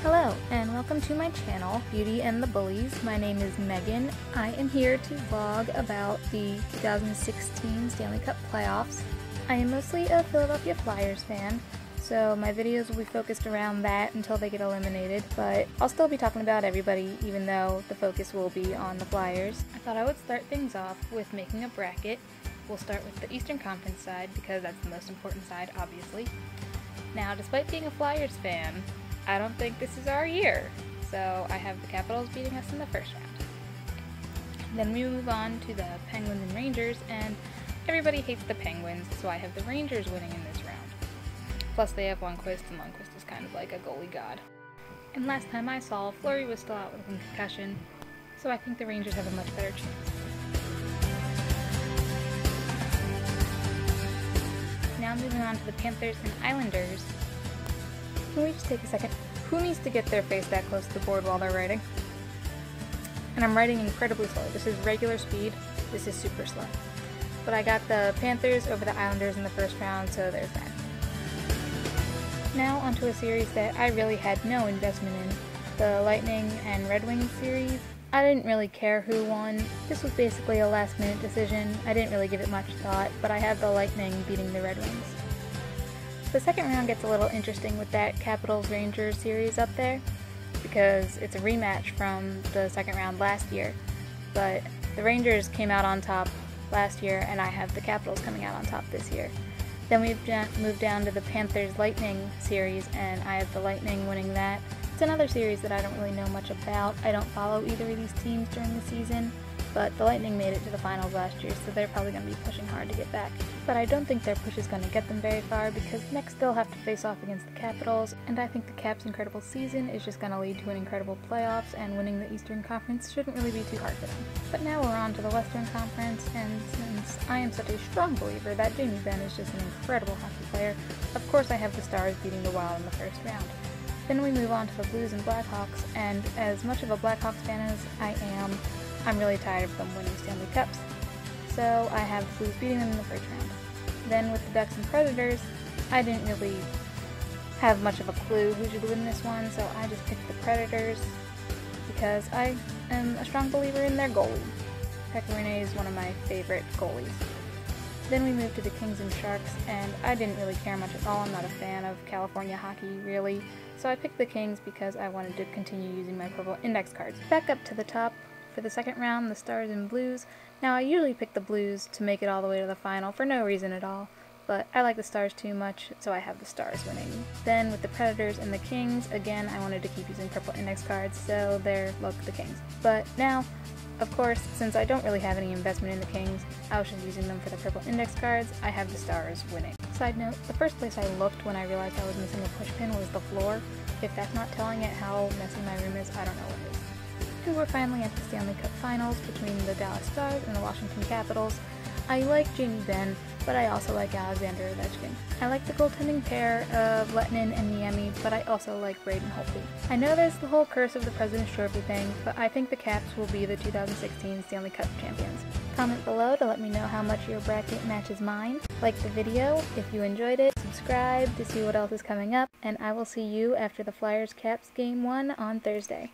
Hello, and welcome to my channel, Beauty and the Bullies. My name is Megan. I am here to vlog about the 2016 Stanley Cup playoffs. I am mostly a Philadelphia Flyers fan, so my videos will be focused around that until they get eliminated, but I'll still be talking about everybody, even though the focus will be on the Flyers. I thought I would start things off with making a bracket. We'll start with the Eastern Conference side, because that's the most important side, obviously. Now, despite being a Flyers fan, I don't think this is our year, so I have the Capitals beating us in the first round. Then we move on to the Penguins and Rangers, and everybody hates the Penguins, so I have the Rangers winning in this round. Plus they have Lundqvist, and Lundqvist is kind of like a goalie god. And last time I saw, Fleury was still out with a concussion, so I think the Rangers have a much better chance. Now moving on to the Panthers and Islanders. Can we just take a second? Who needs to get their face that close to the board while they're writing? And I'm writing incredibly slow. This is regular speed. This is super slow. But I got the Panthers over the Islanders in the first round, so there's that. Now onto a series that I really had no investment in. The Lightning and Red Wings series. I didn't really care who won. This was basically a last minute decision. I didn't really give it much thought, but I had the Lightning beating the Red Wings. The second round gets a little interesting with that Capitals-Rangers series up there, because it's a rematch from the second round last year, but the Rangers came out on top last year, and I have the Capitals coming out on top this year. Then we've moved down to the Panthers-Lightning series, and I have the Lightning winning that. It's another series that I don't really know much about. I don't follow either of these teams during the season, but the Lightning made it to the finals last year, so they're probably going to be pushing hard to get back. But I don't think their push is going to get them very far, because next they'll have to face off against the Capitals, and I think the Caps' incredible season is just going to lead to an incredible playoffs, and winning the Eastern Conference shouldn't really be too hard for them. But now we're on to the Western Conference, and since I am such a strong believer that Jamie Benn is just an incredible hockey player, of course I have the Stars beating the Wild in the first round. Then we move on to the Blues and Blackhawks, and as much of a Blackhawks fan as I am, I'm really tired of them winning Stanley Cups, so I have the Blues beating them in the first round. Then with the Ducks and Predators, I didn't really have much of a clue who should win this one, so I just picked the Predators because I am a strong believer in their goalie. Pekka Rinne is one of my favorite goalies. Then we moved to the Kings and Sharks, and I didn't really care much at all. I'm not a fan of California hockey, really, so I picked the Kings because I wanted to continue using my purple index cards. Back up to the top. For the second round, the Stars and Blues. Now, I usually pick the Blues to make it all the way to the final for no reason at all, but I like the Stars too much, so I have the Stars winning. Then with the Predators and the Kings, again, I wanted to keep using purple index cards, so there, look, the Kings. But now, of course, since I don't really have any investment in the Kings, I was just using them for the purple index cards, I have the Stars winning. Side note, the first place I looked when I realized I was missing a push pin was the floor. If that's not telling it how messy my room is, I don't know what is. And we're finally at the Stanley Cup Finals between the Dallas Stars and the Washington Capitals. I like Jamie Benn, but I also like Alexander Ovechkin. I like the goaltending pair of Lettinen and Niemi, but I also like Braden Holtby. I know there's the whole curse of the President's Trophy thing, but I think the Caps will be the 2016 Stanley Cup champions. Comment below to let me know how much your bracket matches mine. Like the video if you enjoyed it, subscribe to see what else is coming up, and I will see you after the Flyers-Caps Game 1 on Thursday.